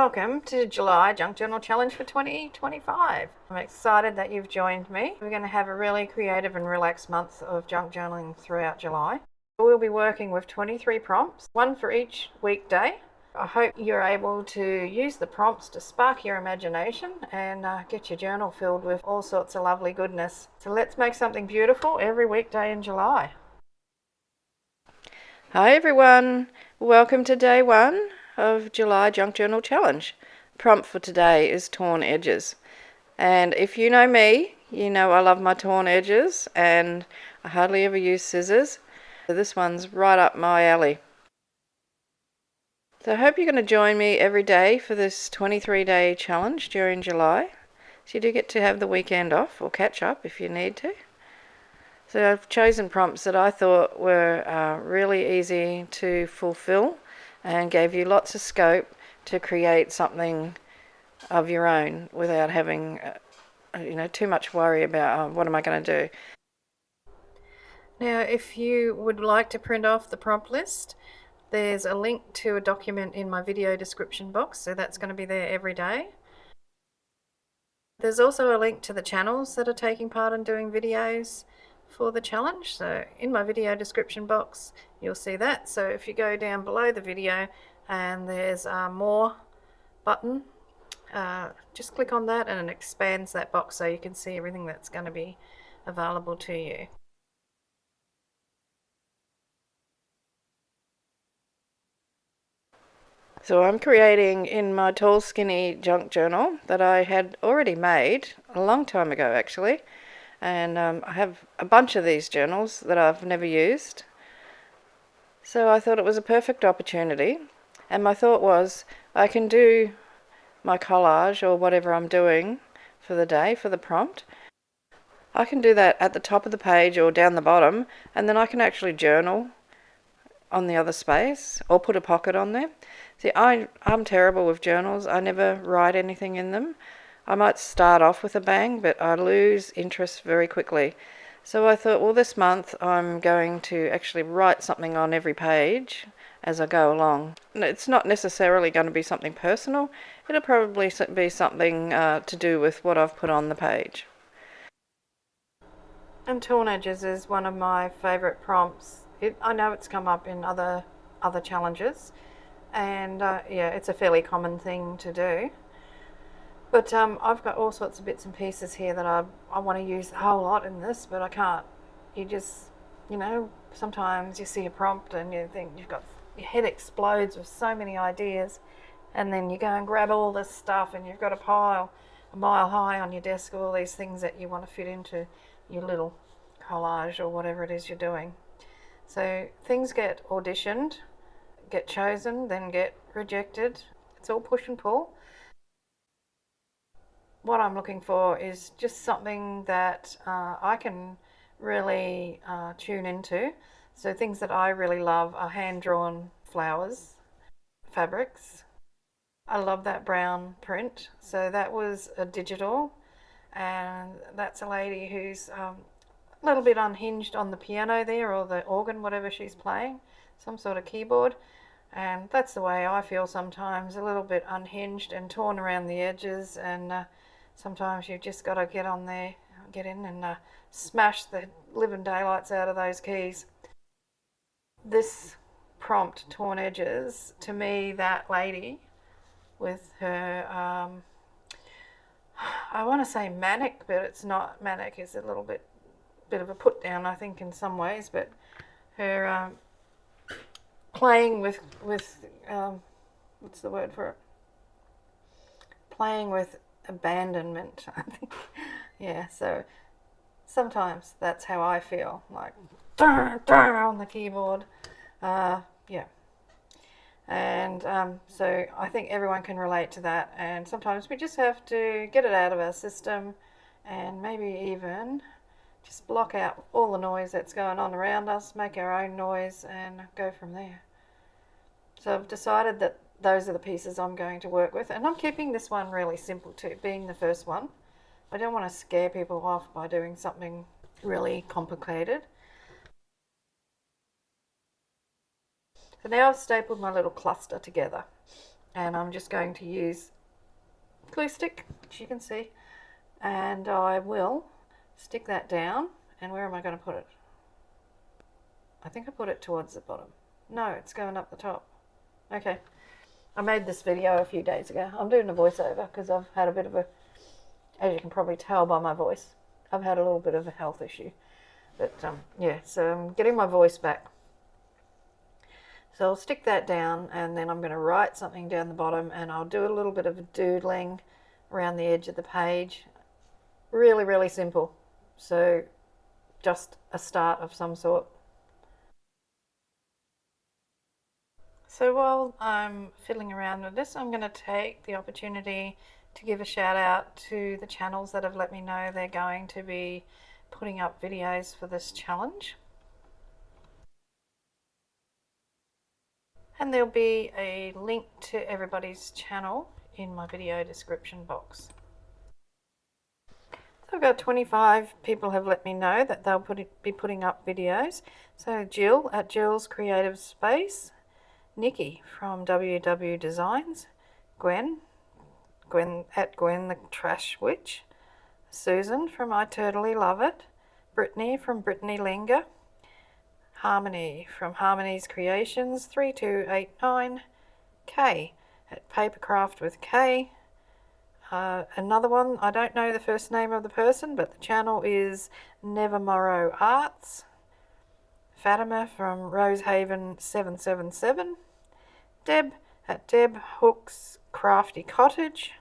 welcome to July Junk Journal Challenge for 2025. I'm excited that you've joined me. We're going to have a really creative and relaxed month of junk journaling throughout July. We'll be working with 23 prompts, one for each weekday. I hope you're able to use the prompts to spark your imagination and get your journal filled with all sorts of lovely goodness. So let's make something beautiful every weekday in July. Hi everyone, welcome to day one of July Junk Journal Challenge. Prompt for today is torn edges. And if you know me, you know I love my torn edges and I hardly ever use scissors. So this one's right up my alley. So I hope you're going to join me every day for this 23-day challenge during July. So you do get to have the weekend off or catch up if you need to. So I've chosen prompts that I thought were really easy to fulfill and gave you lots of scope to create something of your own without having too much worry about what am I going to do. Now if you would like to print off the prompt list, there's a link to a document in my video description box, so that's going to be there every day. There's also a link to the channels that are taking part in doing videos for the challenge, so in my video description box you'll see that. So if you go down below the video and there's a more button, just click on that and it expands that box so you can see everything that's going to be available to you. So I'm creating in my tall skinny junk journal that I had already made a long time ago actually. And I have a bunch of these journals that I've never used. So I thought it was a perfect opportunity. And my thought was I can do my collage or whatever I'm doing for the day, for the prompt. I can do that at the top of the page or down the bottom, and then I can actually journal on the other space or put a pocket on there. See, I'm terrible with journals. I never write anything in them. I might start off with a bang, but I lose interest very quickly. So I thought, well, this month I'm going to actually write something on every page as I go along. It's not necessarily going to be something personal. It'll probably be something to do with what I've put on the page. And torn edges is one of my favourite prompts. I know it's come up in other challenges, and yeah, it's a fairly common thing to do. But I've got all sorts of bits and pieces here that I want to use a whole lot in this, but I can't. You just, sometimes you see a prompt and you think your head explodes with so many ideas, and then you go and grab all this stuff and you've got a pile a mile high on your desk of all these things that you want to fit into your little collage or whatever it is you're doing. So things get auditioned, get chosen, then get rejected. It's all push and pull. What I'm looking for is just something that I can really tune into. So things that I really love are hand-drawn flowers, fabrics. I love that brown print. So that was a digital, and that's a lady who's a little bit unhinged on the piano there, or the organ, whatever she's playing, some sort of keyboard. And that's the way I feel sometimes, a little bit unhinged and torn around the edges, and sometimes you've just got to get on there, get in and smash the living daylights out of those keys. This prompt, torn edges, to me, that lady with her, I want to say manic, but it's not manic. It's a little bit of a put down, I think, in some ways. But her playing with what's the word for it? Playing with abandonment, I think. Yeah, so sometimes that's how I feel, like on the keyboard. Yeah. And so I think everyone can relate to that, and sometimes we just have to get it out of our system and maybe even just block out all the noise that's going on around us, make our own noise and go from there. So I've decided that those are the pieces I'm going to work with, and I'm keeping this one really simple too, being the first one. I don't want to scare people off by doing something really complicated. So now I've stapled my little cluster together, and I'm just going to use glue stick, which you can see, and I will stick that down. And where am I going to put it? I think I put it towards the bottom. No, it's going up the top. Okay, I made this video a few days ago. I'm doing a voiceover because I've had a bit of a, as you can probably tell by my voice, I've had a little bit of a health issue. But yeah, so I'm getting my voice back. So I'll stick that down, and then I'm going to write something down the bottom, and I'll do a little bit of doodling around the edge of the page. Really, really simple. So just a start of some sort. So while I'm fiddling around with this, I'm going to take the opportunity to give a shout out to the channels that have let me know they're going to be putting up videos for this challenge. And there'll be a link to everybody's channel in my video description box. So I've got 25 people have let me know that they'll be putting up videos. So Jill at Jill's Creative Space, Nikki from WW Designs, Gwen at Gwen the Trash Witch, Susan from I Totally Love It, Brittany from Brittany Linger, Harmony from Harmony's Creations 3289, Kay at Papercraft with Kay. Another one, I don't know the first name of the person, but the channel is Nevermorrow Arts. Fatima from Rosehaven 777. Deb at Deb Hook's Crafty Cottage.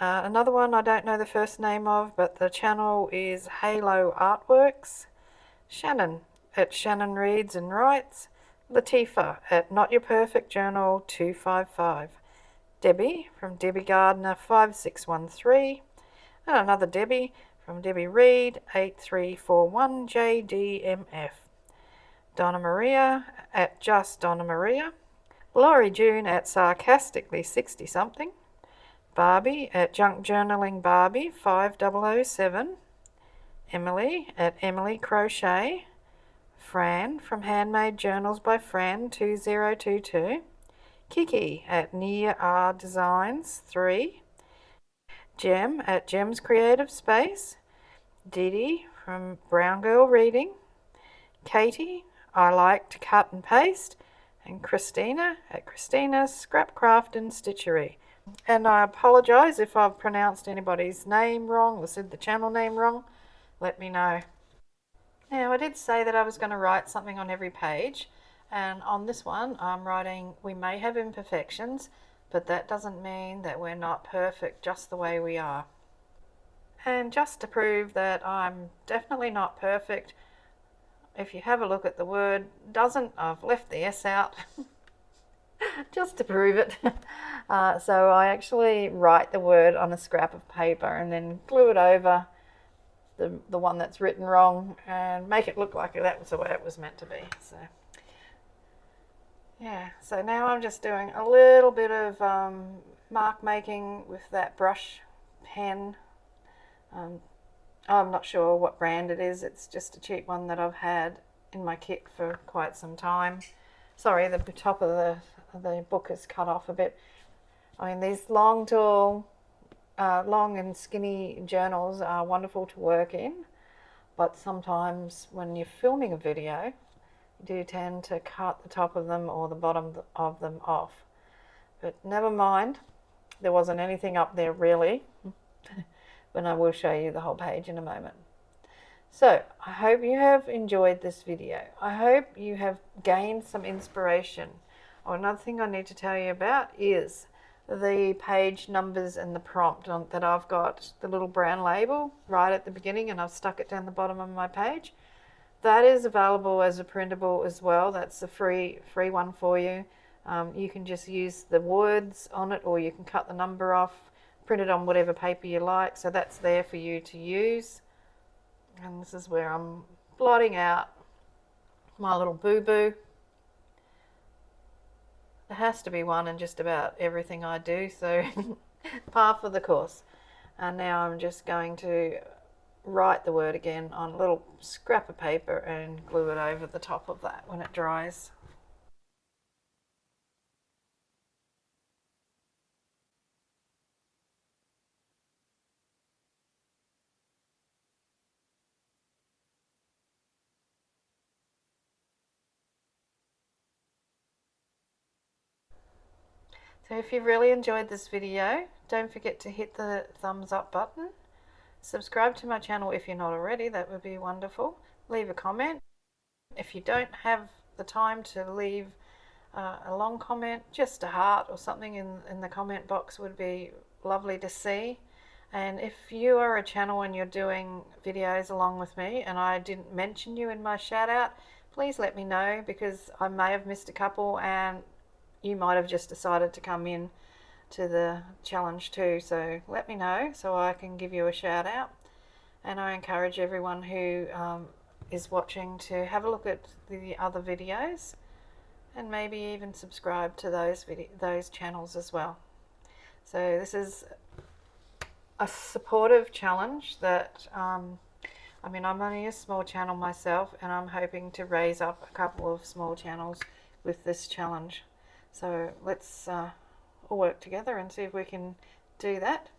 Another one I don't know the first name of, but the channel is Halo Artworks. Shannon at Shannon Reads and Writes. Latifa at Not Your Perfect Journal 255. Debbie from Debbie Gardner 5613. And another Debbie from Debbie Reed 8341 JDMF. Donna Maria at Just Donna Maria. Laurie June at Sarcastically 60 something. Barbie at Junk Journaling Barbie 5007. Emily at Emily Crochet. Fran from Handmade Journals by Fran 2022. Kiki at Nia R Designs 3. Jem at Jem's Creative Space. Dee Dee from Brown Girl Reading. Katie, I Like to Cut and Paste. And Christina at Christina's Scrapcraft and Stitchery. And I apologise if I've pronounced anybody's name wrong or said the channel name wrong. Let me know. Now, I did say that I was going to write something on every page, and on this one I'm writing, we may have imperfections, but that doesn't mean that we're not perfect just the way we are. And just to prove that I'm definitely not perfect, if you have a look at the word doesn't, I've left the S out just to prove it. So I actually write the word on a scrap of paper and then glue it over the one that's written wrong and make it look like that was the way it was meant to be. So yeah, so now I'm just doing a little bit of mark making with that brush pen. I'm not sure what brand it is. It's just a cheap one that I've had in my kit for quite some time. Sorry, the top of the book is cut off a bit. I mean, these long, tall, long and skinny journals are wonderful to work in, but sometimes when you're filming a video, you do tend to cut the top of them or the bottom of them off. But never mind, there wasn't anything up there really. But I will show you the whole page in a moment. So I hope you have enjoyed this video. I hope you have gained some inspiration. Oh, another thing I need to tell you about is the page numbers and the prompt that I've got the little brown label right at the beginning, and I've stuck it down the bottom of my page. That is available as a printable as well. That's a free one for you. You can just use the words on it, or you can cut the number off, print it on whatever paper you like. So that's there for you to use. And this is where I'm blotting out my little boo-boo. There has to be one in just about everything I do, so par for the course. And now I'm just going to write the word again on a little scrap of paper and glue it over the top of that when it dries. So if you've really enjoyed this video, don't forget to hit the thumbs up button. Subscribe to my channel if you're not already, that would be wonderful. Leave a comment. If you don't have the time to leave a long comment, just a heart or something in the comment box would be lovely to see. And if you are a channel and you're doing videos along with me and I didn't mention you in my shout out, please let me know, because I may have missed a couple and you might have just decided to come in to the challenge too. So let me know so I can give you a shout out. And I encourage everyone who is watching to have a look at the other videos and maybe even subscribe to those channels as well. So this is a supportive challenge that I mean, I'm only a small channel myself, and I'm hoping to raise up a couple of small channels with this challenge. So let's all work together and see if we can do that.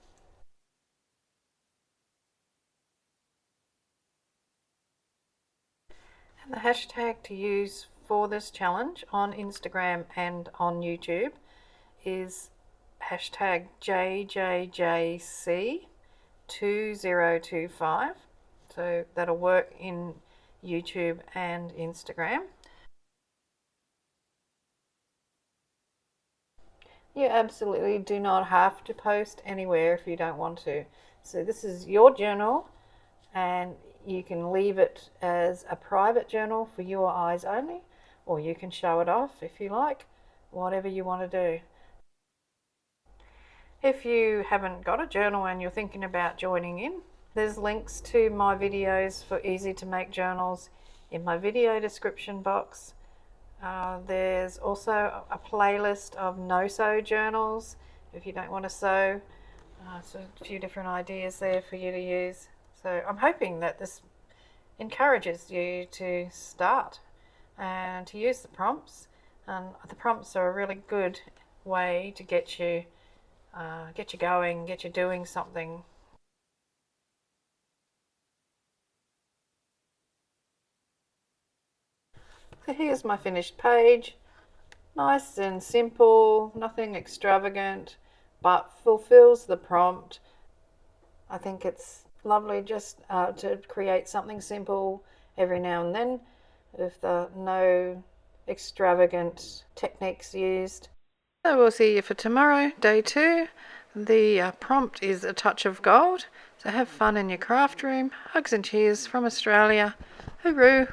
And the hashtag to use for this challenge on Instagram and on YouTube is hashtag JJJC2025. So that'll work in YouTube and Instagram. You absolutely do not have to post anywhere if you don't want to. So this is your journal, and you can leave it as a private journal for your eyes only, or you can show it off if you like, whatever you want to do. If you haven't got a journal and you're thinking about joining in, there's links to my videos for easy to make journals in my video description box. There's also a playlist of no-sew journals if you don't want to sew. So a few different ideas there for you to use. So I'm hoping that this encourages you to start and to use the prompts. And the prompts are a really good way to get you going, get you doing something. So here's my finished page. Nice and simple, nothing extravagant, but fulfills the prompt. I think it's lovely just to create something simple every now and then with no extravagant techniques used. So we'll see you for tomorrow, day 2. The prompt is a touch of gold. So have fun in your craft room. Hugs and cheers from Australia. Hooroo!